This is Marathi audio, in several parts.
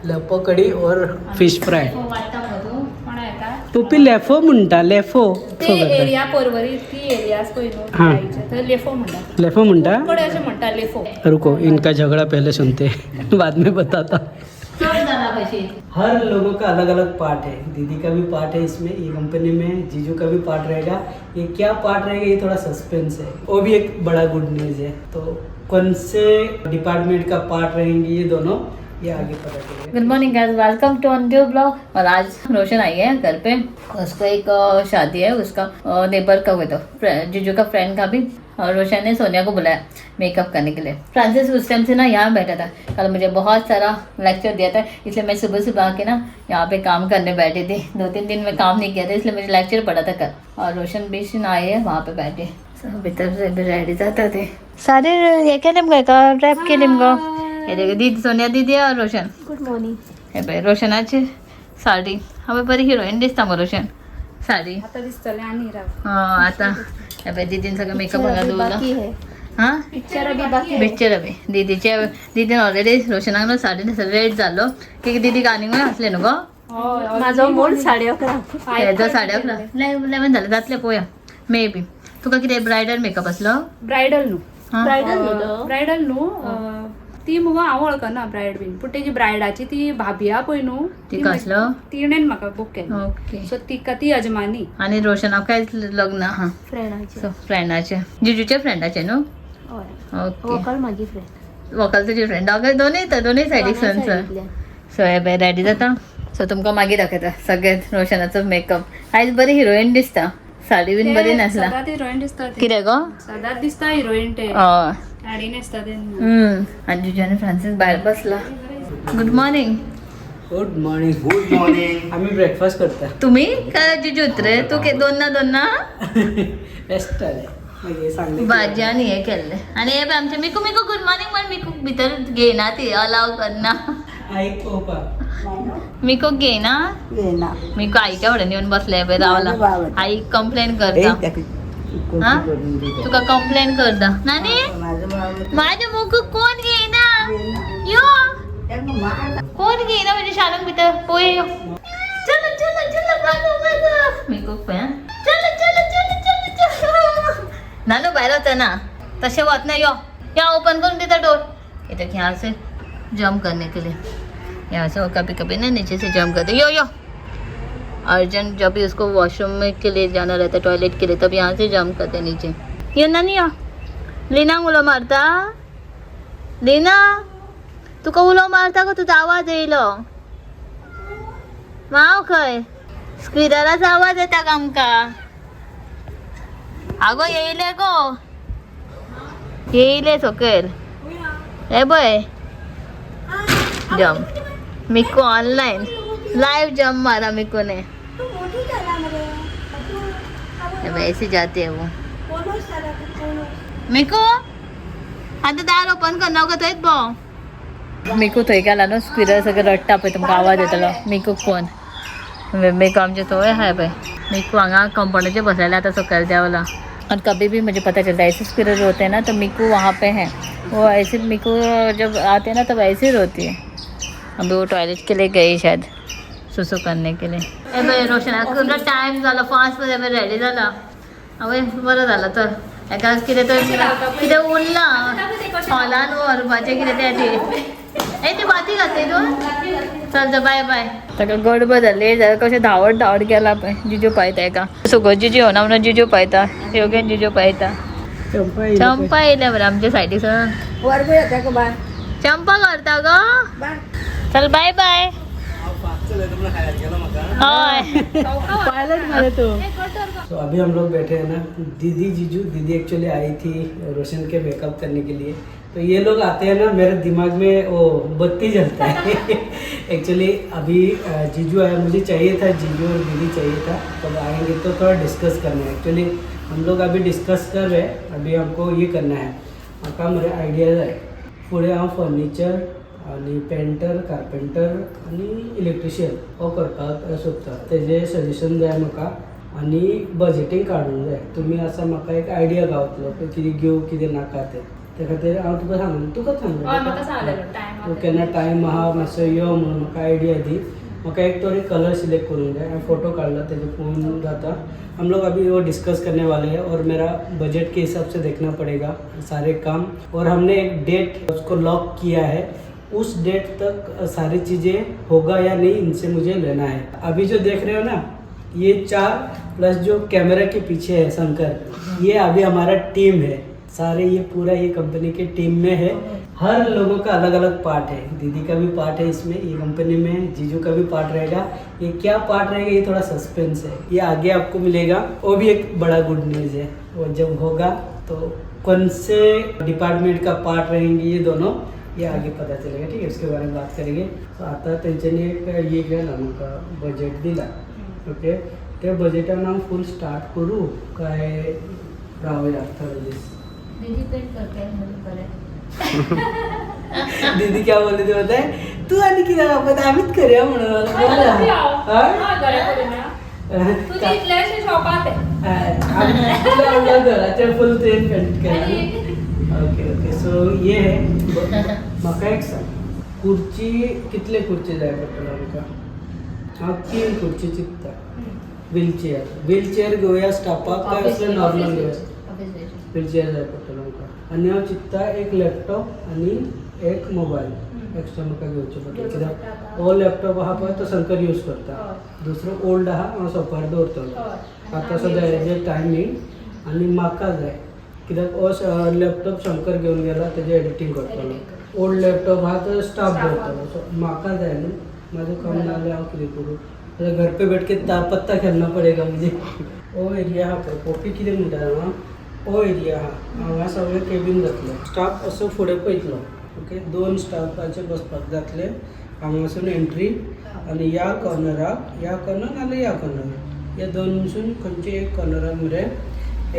लेफो कढी और फिश फ्राय. वाटता मधू पण येता पप्पी लेफो म्हणटा लेफो. ते एरिया परवरी ती एरियाज कोई नो हाँ. तर लेफो म्हणटा. लेफो म्हणता. कडे असे म्हणटा लेफो. रुको इनका झगड़ा पहले सुनते हैं बाद में बताता. हर लोगों का अलग अलग पार्ट है. दीदी का भी पार्ट है इसमें, ये कंपनी में. जीजू का भी पार्ट रहेगा. ये क्या पार्ट रहेगा ये थोड़ा सस्पेंस है. वो भी एक बड़ा गुड न्यूज़ है. तो कौन से डिपार्टमेंट का पार्ट रहेंगे ये दोनों, ये आगे पता चलेगा. Good morning guys, welcome to new blog. और आज रोशन आई है घर पे. उसको एक शादी है उसका नेबर का हुए तो जीजू का फ्रेंड का भी. और रोशन ने सोनिया को बुलाया मेकअप करने के लिए. फ्रांसिस उस टाइम से ना यहाँ बैठा था. कल मुझे बहुत सारा लेक्चर दिया था, इसलिए मैं सुबह सुबह आके ना यहाँ पे काम करने बैठी थी. 2-3 दिन में काम नहीं किया था, इसलिए मुझे लेक्चर पढ़ा था कल. और रोशन भी आए हैं वहाँ पे बैठे. सब भीतर से भी रेडी जाते थे सारे. ये क्या लिम का रैप के लिम को. ये देखो दीदी, सोनिया दीदी और रोशन. Good morning. हे बाय रोशनाची साडी. हवे बरी हिरोईन दिसता मग रोशन साडी. आता दिसतले आणि राव. आता हे बाय दीदीन सगळं मेकअप घालून बाकी है. हां पिक्चर अभी बाकी है. पिक्चर अभी दीदीने ऑलरेडी रोशनाक साडी रेड झालो की दीदी गाणी असले न्हू गो. माझा मूड 11:30. हेजो 11:30 11 झाले जातले पोया मे बी. तुका कितें ब्रायडल मेकअप असलो. ब्रायडल न्हू. हां ब्रायडल न्हू. ती मुगो हांव वळखना ब्रायड बीन, पूण तेजी ब्रायडाची ती भाभी हा पळय न्हू, ती कसलो तिणेन म्हाका बूक केलो. ओके. सो तिका ती यजमानी. आणि रोशनाक काय लग्न. हां फ्रेंडाची. फ्रेंडाचे जिजूच्या फ्रेंडाचे न्हू. हय. ओके. वोकल माझी फ्रेंड. वोकल तुजी फ्रेंड. दोन्ही सायडीक सन सो हे बाय रेडी जाता. सो तुमकां मागीर दाखयता सगळे रोशनाचो मेकअप. आयज बरी हिरोईन दिसता. साडी बीन बरी नासला. सदांच हिरोईन दिसता. कितें गो. सदांच दिसता हिरोईन ते. हय. साडी न्हेसता तेन्ना. आणि जिजू आणि फ्रांसिस भायर बसला. Good morning. Good morning. Good morning. आम्ही ब्रेकफास्ट करता. तुम्ही काय जिजू रे तू के दोन बेस्ट आहे. हे सांगले भाजी आणि हे केल्ले. आणि हे आमचे मिकू गुड मॉर्निंग पण मिकू भितर घेना ती अलाव करना. ऐक ओपा. मिकू घेना. मिकू आईच्या फुड्यान येऊन बसले पळय रावला. आई कंप्लेन करता. हा तुका कंप्लेन करता. नानी माझ्या मुकू कोण घेईना. यो कोण घेईना म्हणजे शाळेत भितर पोय. चल चल चल बाजू मिकू पळय. चल चल चल चल चल. नानू बाहेर होता ना तसे होत ना. यो या ओपन करून देता डोर. ये देखिए यहाँ से जंप करने के लिए. यहाँ से वो कभी कभी ना नीचे से जंप करते. यो यो अर्जेंट जब भी उसको वॉशरूम में के लिए जाना रहता है, टॉयलेट के लिए, तब यहाँ से जंप करते नीचे. ये ना नहीं हो लीना उलो मारता. लीना तुका उलो मारता का तुझा आवाज येईल. माव खय स्क्विरराचा आवाज येता का आमका. अगो येईले गो येईले सकयल. हे बय जम्प. मिकू ऑनलाइन लाइव जम्प मारा मिकू ने. ऐसे जाते है वो. मिकू आता दार ओपन करना का थंयच भाऊ. मिकू थंय गेला न्हू. स्क्विरल सगळं रडटा पळय तुमकां आवाज येतलो. मिकू फोन मिकू आमचे थंय हाय पळय. मिकू हांगा कंपाउंडाचेर बसलेला आता सकयल देवला. और कभी भी मुझे पता चलता है ऐसे स्क्विरल होते हैं ना तो मिकू वहाँ पे है. वो ऐसे मिकू जब आते हैं ना तब ऐसे ही रोती है. अभी वो टॉयलेट के लिए गई शायद सुसु करने के लिए. ए बाई रोशन टाइम झाला फास्ट मध्ये रेडी झाला. अवे बरं झालं तर एका कितें तर कितें उरला हॉलान व्हरपाचें कितें तें. ए ती बाती घातली तूं. चल बाय बाय. ताका गडबड जाली जाल्यार कशें धांवत गेला पळय. जिजू पायता एका सगळो जिजू येवना म्हणून जिजू पायता. योगेन जिजू पायता. चंपा येयल्या बरं आमच्या सायडीसान. चंपा करता गो. चल बाय बाय. तो अभी हम लोग बैठे हैं ना. दीदी जीजू. दीदी एक्चुअली आई थी रोशन के मेकअप करने के लिए. तो ये लोग आते हैं ना मेरे दिमाग में वो बत्ती जलता है. एक्चुअली अभी जीजू आया, मुझे चाहिए था जीजू और दीदी चाहिए था. तब आएंगे तो थोड़ा डिस्कस करना है. एक्चुअली हम लोग अभी डिस्कस कर रहे हैं. अभी हमको ये करना है. म्हाका म्हजे आयडियाज आहे. फुडें हांव फर्निचर आणि पेंटर कार्पेंटर आणि इलेक्ट्रिशियन हो करपाक सोदता. तेजे सजेशन जाय म्हाका आणि बजेटींग काडूंक जाय. तुमी आसा म्हाका एक आयडिया गावतलो कितें घेवं कितें नाका तें. त्या खातीर हांव तुका सांगलें तुका हय म्हाका सांगलेलो टायम तूं केन्ना टायम आहा मातसो यो म्हणून म्हाका आयडिया दी म्हाका एक तरी कलर सिलेक्ट करूंक जाय हांवें फोटो काडला तेजे पळोवन जाता हम लोग अभी वो डिस्कस करने वाले हैं और मेरा बजट के हिसाब से देखना पड़ेगा सारे काम और हमने एक डेट उसको लॉक किया है उस डेट तक सारी चीज़ें होगा या नहीं इनसे मुझे लेना है अभी जो देख रहे हो ना ये 4 प्लस जो कैमरा के पीछे है शंकर ये अभी हमारा टीम है सारे ये पूरा ये कंपनी के टीम में है हर लोगों का अलग अलग पार्ट है दीदी का भी पार्ट है इसमें ये कंपनी में जीजू का भी पार्ट रहेगा ये क्या पार्ट रहेगा ये थोड़ा सस्पेंस है ये आगे आपको मिलेगा वो भी एक बड़ा गुड न्यूज़ है वो जब होगा तो कौन से डिपार्टमेंट का पार्ट रहेंगे ये दोनों ये आगे पता चलेगा ठीक है उसके बारे में बात करेंगे तो आता तेंच्यांनी एक ये केला म्हाका बजेट दिला ओके त्या बजेटान हांव फूल स्टार्ट करूं काय रावया थोडे दीस दीदी पेंट करते हैं मुझे करे दीदी क्या बोलली ते होते तू आणि किती आपण आम्हीच करूया म्हणून तू तिथल्याशी शॉपात आपल्या घराच्या फुल ट्रेन पेंट केला ओके ओके सो ये है म्हाका एक सांग खुर्ची कितले खुर्ची जाय पडटलो आमकां हांव 3 खुर्ची चिंतता व्हीलचेअर घेवया स्टाफाक काय असले नॉर्मल घेवया व्हीलचेअर जाय पडटलो आमकां आनी हांव चिंतता एक लॅपटॉप आनी एक मोबायल एक्स्ट्रा म्हाका घेवचे पडटले कित्याक हो लॅपटॉप आहा पळय तो शंकर यूज करता दुसरो ओल्ड आहा हांव सोफार दवरतलो आतां सद्या हेजे टायमींग आनी म्हाका जाय कित्याक हो लॅपटॉप शंकर घेवन गेला तेजे एडिटींग करतलो ओल्ड लॅपटॉप आहा तो स्टाफ दवरतलो सो म्हाका जाय न्हू म्हाजें काम नाजाल्यार हांव कितें करूं घर पे बैठ के पत्ता खेलना पड़ेगा मुझे ओ एरिया हा पळय पॉपी कितें म्हणटा हांगा ओ एरिया हा हांगा सगळें केबीन जातलो स्टाफ असो फुडें पळयतलो ओके 2 स्टाफाचे बसपाक जातले हांगासून एंट्री आनी ह्या कॉर्नराक ह्या कॉर्नर नाल्यार ह्या कॉर्नर ह्या दोनसून खंयचे एक कॉर्नराक मरे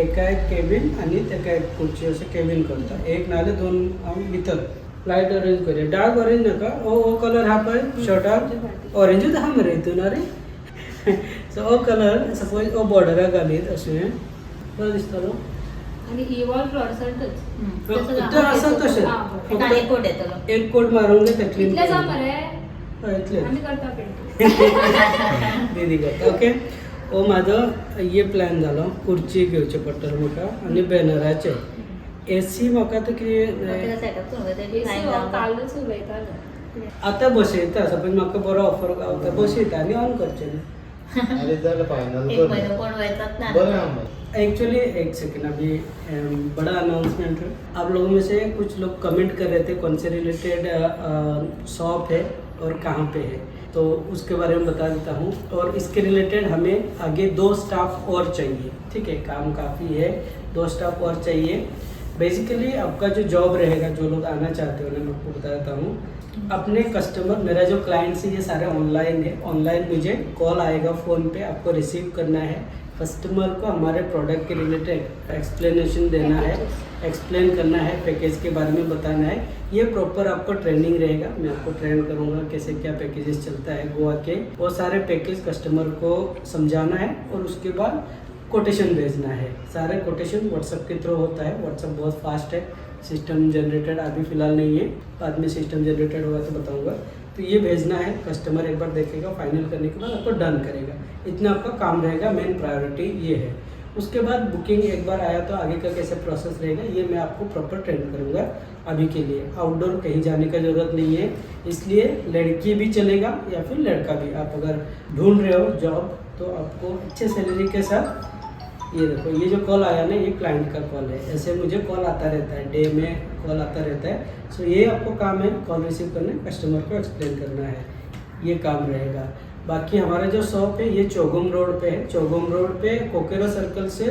एका एक केबीन आनी तेका एक खुर्ची अशें केबीन करता एक नाल्यार 2 हांव भितर लायट ऑरेंज करूया डार्क ऑरेंज नाका हो कलर हा पळय शर्टाक ऑरेंजूच आहा मरे हितून अरे सो हो कलर सपोज हो बॉर्डराक घालीत अशें बरो दिसतलो आणि ही वॉल फ्लोरसंटच आसा तशें आणि कोट येतलो एक कोट मारूंक जाय क्लीन इतले जा मरे इतले आम्ही करता पेंट दीदी करता ओके हो म्हाजो ये प्लॅन जालो खुर्ची घेवचे पडटले म्हाका आनी बॅनराचे एसी म्हाका तो कितें सेटअप कालच उलयताले आतां बसयता सपोज म्हाका बरो ऑफर गावता बसयता आनी ऑन करचें न्ही एक महिना कोण वयतात ना एक्चुअली एक सेकंड अभी बड़ा अनाउंसमेंट है आप लोगों में से कुछ लोग कमेंट कर रहे थे कौन से रिलेटेड शॉप है और कहाँ पे है तो उसके बारे में बता देता हूँ और इसके रिलेटेड हमें आगे 2 स्टाफ और चाहिए ठीक है काम काफ़ी है 2 स्टाफ और चाहिए बेसिकली आपका जो जॉब रहेगा जो लोग आना चाहते हो मैं आपको बता देता हूँ अपने कस्टमर मेरा जो क्लाइंट्स है ये सारे ऑनलाइन है ऑनलाइन मुझे कॉल आएगा फ़ोन पे आपको रिसीव करना है कस्टमर को हमारे प्रोडक्ट के रिलेटेड एक्सप्लेनेशन देना है एक्सप्लेन करना है पैकेज के बारे में बताना है ये प्रॉपर आपको ट्रेनिंग रहेगा मैं आपको ट्रेन करूँगा कैसे क्या पैकेजेस चलता है गोवा के वो सारे पैकेज कस्टमर को समझाना है और उसके बाद कोटेशन भेजना है सारे कोटेशन व्हाट्सएप के थ्रू होता है व्हाट्सएप बहुत फास्ट है सिस्टम जनरेटेड अभी फ़िलहाल नहीं है बाद में सिस्टम जनरेटेड होगा तो बताऊंगा तो ये भेजना है कस्टमर एक बार देखेगा फाइनल करने के बाद आपको डन करेगा इतना आपका काम रहेगा मेन प्रायोरिटी ये है उसके बाद बुकिंग एक बार आया तो आगे का कैसे प्रोसेस रहेगा ये मैं आपको प्रॉपर ट्रेन करूँगा अभी के लिए आउटडोर कहीं जाने का ज़रूरत नहीं है इसलिए लड़की भी चलेगा या फिर लड़का भी आप अगर ढूंढ रहे हो जॉब तो आपको अच्छे सैलरी के साथ ये देखो ये जो कॉल आया ना ये क्लाइंट का कॉल है ऐसे मुझे कॉल आता रहता है डे में कॉल आता रहता है सो ये आपको काम है कॉल रिसीव करना कस्टमर को एक्सप्लेन करना है ये काम रहेगा बाकी हमारा जो शॉप है ये चौगुम रोड पे है चौगुम रोड पे कोकेरा सर्कल से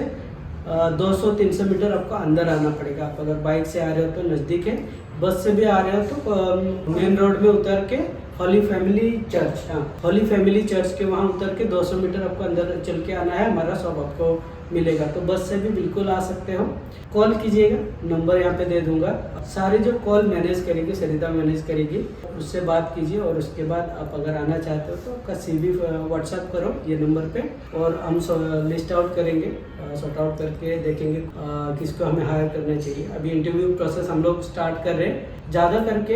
200-300 मीटर आपको अंदर आना पड़ेगा आप अगर बाइक से आ रहे हो तो नज़दीक है बस से भी आ रहे हो तो मेन रोड में उतर के हॉली फैमिली चर्च, हाँ हॉली फैमिली चर्च के वहाँ उतर के 200 मीटर आपको अंदर चल के आना है, हमारा शॉप आपको मिलेगा। तो बस से भी बिल्कुल आ सकते हो, कॉल कीजिएगा, नंबर यहाँ पे दे दूंगा। सारे जो कॉल मैनेज करेगी सरिता मैनेज करेगी, उससे बात कीजिए और उसके बाद आप अगर आना चाहते हो तो आपका CV व्हाट्सअप करो ये नंबर पे, और हम लिस्ट आउट करेंगे, सॉर्ट आउट करके देखेंगे किसको हमें हायर करना चाहिए। अभी इंटरव्यू प्रोसेस हम लोग स्टार्ट कर रहे हैं, ज़्यादा करके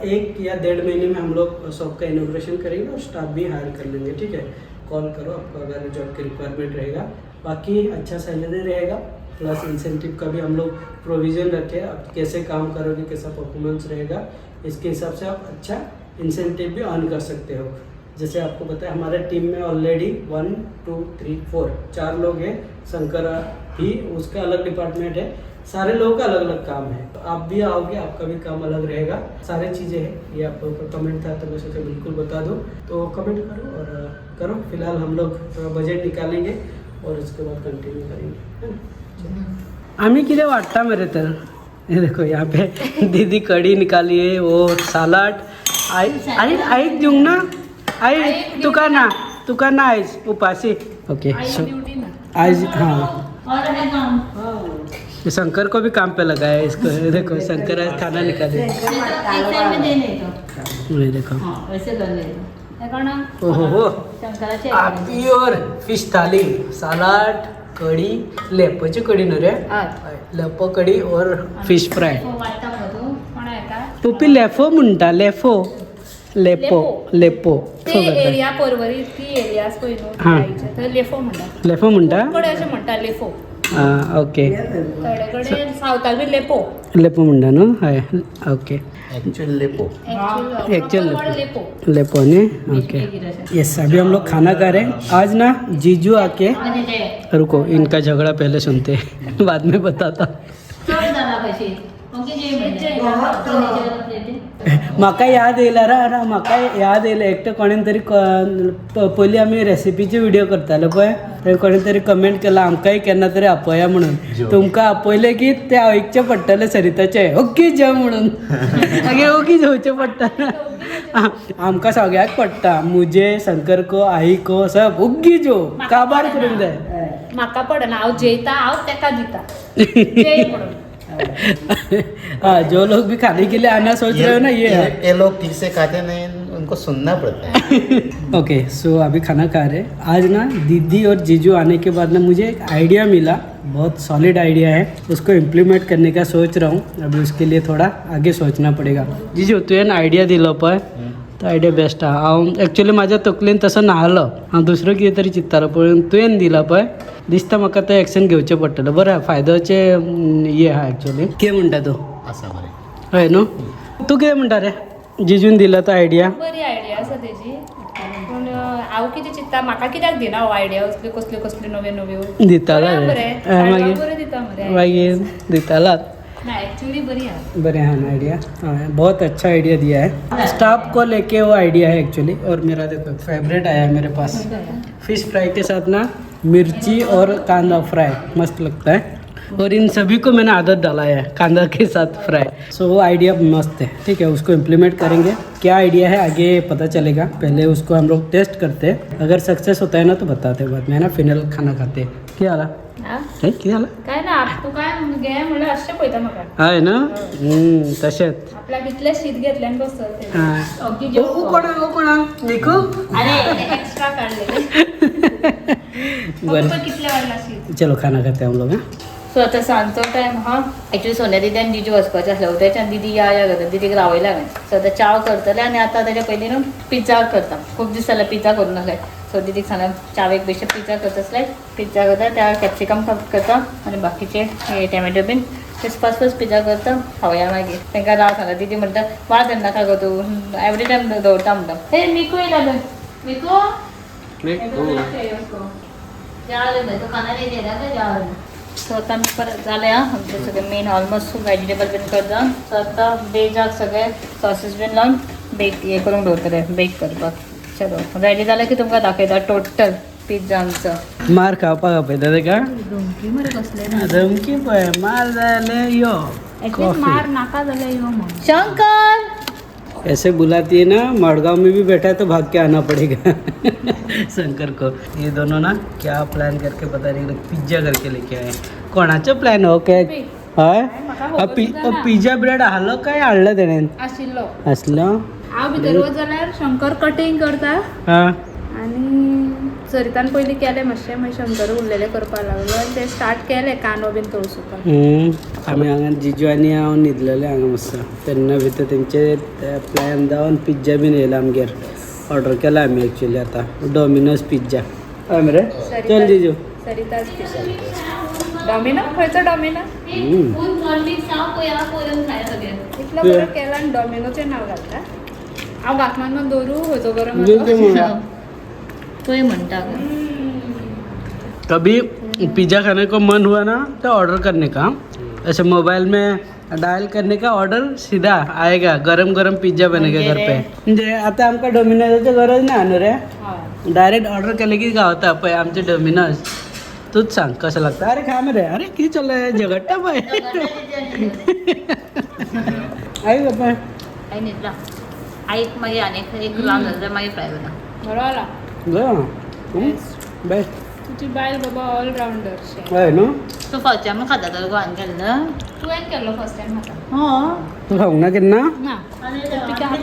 1 या 1.5 महीने में हम लोग शॉप का इनोग्रेशन करेंगे और स्टाफ भी हायर कर लेंगे, ठीक है। कॉल करो आपको अगर जॉब की रिक्वायरमेंट रहेगा। बाकी अच्छा सैलरी रहेगा, प्लस इंसेंटिव का भी हम लोग प्रोविज़न रखे, आप कैसे काम करोगे, कैसा परफॉर्मेंस रहेगा, इसके हिसाब से आप अच्छा इंसेंटिव भी अर्न कर सकते हो। जैसे आपको पता है हमारे टीम में ऑलरेडी 1 2 3 4 4 लोग हैं, शंकर भी उसका अलग डिपार्टमेंट है, सारे लोगों का अलग अलग काम है। तो आप भी आओगे, आपका भी काम अलग रहेगा, सारी चीज़ें हैं। ये आपको कमेंट था तो मैं सोचा बिल्कुल बता दूँ, तो कमेंट करो और करो। फिलहाल हम लोग बजट निकालेंगे और उसके बाद कंटिन्यू करेंगे, है ना। आम्ही किती वाटता मेरे तर, ये देखो यहाँ पे दीदी कड़ी निकाली है, वो सलाड आई आई दूँ ना, आई तुका ना आईज उपासी, ओके सो आज हाँ और है काम ये शंकर को भी काम पे लगाया है इसको, ये देखो शंकर आज खाना निकाले, एक साइड में दे नहीं तो ये देखो हाँ वैसे कर ले ओहो शंकराचे आपकी और फिश थाली, सलाड, कढी, लेपोची कढी न रे, लेपो कढी और फिश फ्राय। वाटता मधू कोण आहे का टोपी लेफो म्हणटा, लेफो लेपो ते एरिया परवरी ती एरियाज पळय न्हू हां. थंयचे, थंय लेफो म्हणटा, लेफो म्हणटा, कडे अशें म्हणटा लेफो, हां ओके थोडे कडेन सावथाक बी लेपो, लेपो म्हणटा न्हू, हय ओके एक्चुअल लेपो। Actual लेपो लेपो ने ओके। यस अभी हम लोग खाना खा रहे हैं। आज ना जीजू आके, रुको इनका झगड़ा पहले सुनते हैं बाद में बताता। म्हाका याद येयला रा म्हाका याद येयला, एकटो कोणेन तरी पयलीं आमी रेसिपीचे व्हिडिओ करताले पळय, थंय कोणेन तरी कमेंट केला आमकांय केन्ना तरी आपया म्हणून, तुमकां आपयले की ते ऐकचे पडटले सरिताचे ओगी जेव म्हणून, मागीर ओगी जेवचे पडटा, आमकां सगळ्याक पडटा, मुजे शंकर को आई को सब ओगी जेव काबार करूंक जाय। म्हाका पडना, हांव जेयता हांव तेका दिता जेय म्हणून। हाँ जो लोग भी खाने के लिए आना सोच रहे हो ना ये लोग ठीक से खाते नहीं, उनको सुनना पड़ता है। ओके सो अभी खाना खा रहे हैं। आज ना दीदी और जीजू आने के बाद ना मुझे एक आइडिया मिला, बहुत सॉलिड आइडिया है, उसको इम्प्लीमेंट करने का सोच रहा हूँ। अभी उसके लिए थोड़ा आगे सोचना पड़ेगा। जीजू तुवें आयडिया दिलो पळय तो आयडिया बेस्ट हा। हांव एक्चुअली म्हाज्या तकलेन तसो नाहलो, हांव दुसरो कितें तरी चिंत्तालो, पूण तुवें दिला पळय दिसता म्हाका तें एक्शन घेवचें पडटलें। बरें फायद्याचे हे आहा एक्चुअली। कितें म्हणटा तूं? असं बरें हय न्हू, तूं कितें म्हणटा रे? जिजून दिला तो आयडिया बरी आयडिया आसा तेजी, पूण हांव कितें चिंत्ता म्हाका कित्याक दिना हो आयडिया, कसल्यो कसल्यो नव्यो नव्यो दिताला रे मागीर बरें दिता मरे मागीर दिताला ना, एक्चुअली बरी आहा। बड़े हाँ आइडिया, हाँ बहुत अच्छा आइडिया दिया है। स्टाफ को लेके वो आइडिया है एक्चुअली। और मेरा देखो फेवरेट आया है मेरे पास, फिश फ्राई के साथ ना मिर्ची और कांदा फ्राई मस्त लगता है, और इन सभी को मैंने आदत डाला है कांदा के साथ फ्राई। सो वो आइडिया मस्त है, ठीक है उसको इम्प्लीमेंट करेंगे। क्या आइडिया है आगे पता चलेगा, पहले उसको हम लोग टेस्ट करते हैं, अगर सक्सेस होता है ना तो बताते हैं बाद में, है ना। फाइनल खाना खाते हैं। क्या आला किती झालं काय ना तू काय घे म्हणलं अशें पळयता म्हाका आहे ना तशेंच आपल्याक इतलें शीत घेतल्यान बसत कोणा निकू अरे एक्स्ट्रा काढलेले बरं कितले वाढला शीत। चलो खाना खाते हैं हम लोग। हाँ सो आता सांजचो टायम हा एक्चुअली सोन्या दिदी आनी दिदी वचपाचें आसलें, उदयच्यान दिदी या करता, दिदीक रावयला हांवें। सो आतां चाव करतलें आनी आतां तेच्या पयलीं न्हू पिझ्झा करता, खूब दीस जाले पिझ्झा करून नासले। सो दिदीक सांगलें चावेक बेश्टें पिझ्झा करता आसलें, पिझ्झा करता त्या कॅप्सिकम करता आनी बाकीचे हे टॅमॅटो बीन तेच फस्ट पिझ्झा करता, खावया मागीर। तांकां राव सांगता, दिदी म्हणटा वाज नाका गो तूं एवरी टायम दवरता म्हणटा। हे मिकू येयला गो मिकू तो खाना नाही दे रहा क्या? सो आता मी परत झाले आमचे सगळे मेन ऑलमोस्ट व्हेजिटेबल बीन करता। सो आता बेजाक सगळे सॉसेस बीन लावून बेक हे करून दवरतले बेक करपाक। चलो रेडी जालें की तुमकां दाखयता टोटल पिझ्झा आमचो। मार खावपाक आपयता तेका धमकी मरे कसले धमकी पळय, मार जाले यो मार नाका जाल्यार यो म्हणून शंकर ऐसे बुलाती है ना, मड़गांव में भी बैठा है तो भाग के आना पड़ेगा शंकर को। ये दोनों ना क्या प्लान करके पता नहीं पिज्जा करके लेके आए। कोणाचं प्लॅन हो काय हय पिझ्झा ब्रेड आलो काय हाडलं तेणेन आशिल्लो असलं हांव भितर वच जाल्यार शंकर कटिंग करता हा आनी सरितान पयलीं केलें मातशें मागीर शंकर उरलेलें करपाक लागलो आनी तें स्टार्ट केलें कांदो बीन तळसुपाक आमी हांगा जिजू आनी हांव न्हिदलेले हांगा मस्त तेन्ना भितर तेंचे प्लॅन जावन पिझ्झा बीन येयला आमगेर ऑर्डर केला आमी एक्चुअली आता डॉमिनोज पिझ्झा हय मरे चल जिजू सरिता स्पेशल डॉमिनो खंयचो डॉमिनो इतलो बरो केला आनी डॉमिनोचें नांव घालता हांव घातमान मात दवरूं खंयचो बरो म्हणून पळय म्हणटा कभी पिज़्ज़ा खाने को मन हुआ ना तो ऑर्डर करने का ऐसे मोबाइल में डायल करने का ऑर्डर सीधा आएगा गरम गरम पिज़्ज़ा बनेगा घर पे म्हणजे आता आमका डॉमिनोजची गरज नाही आणू रे डायरेक्ट ऑर्डर केले की गावता पळय आमचे डॉमिनोज तूच सांग कसं लागतं अरे खा मरे अरे किती चाललंय झगडता पळय आई बापा आई न्हिदला आईक मागीर आनीक एक लावन जाल्यार मागीर फ्राय करता बरो आला बेस्ट तुजी बायल बाबा ऑल रावंडर हय न्हू तूं फावच्या आमी खाता तर गोवान केल्लं तुवें केल्लो फर्स्ट टायम म्हाका हो तू खावंक ना केन्ना ना पिका हात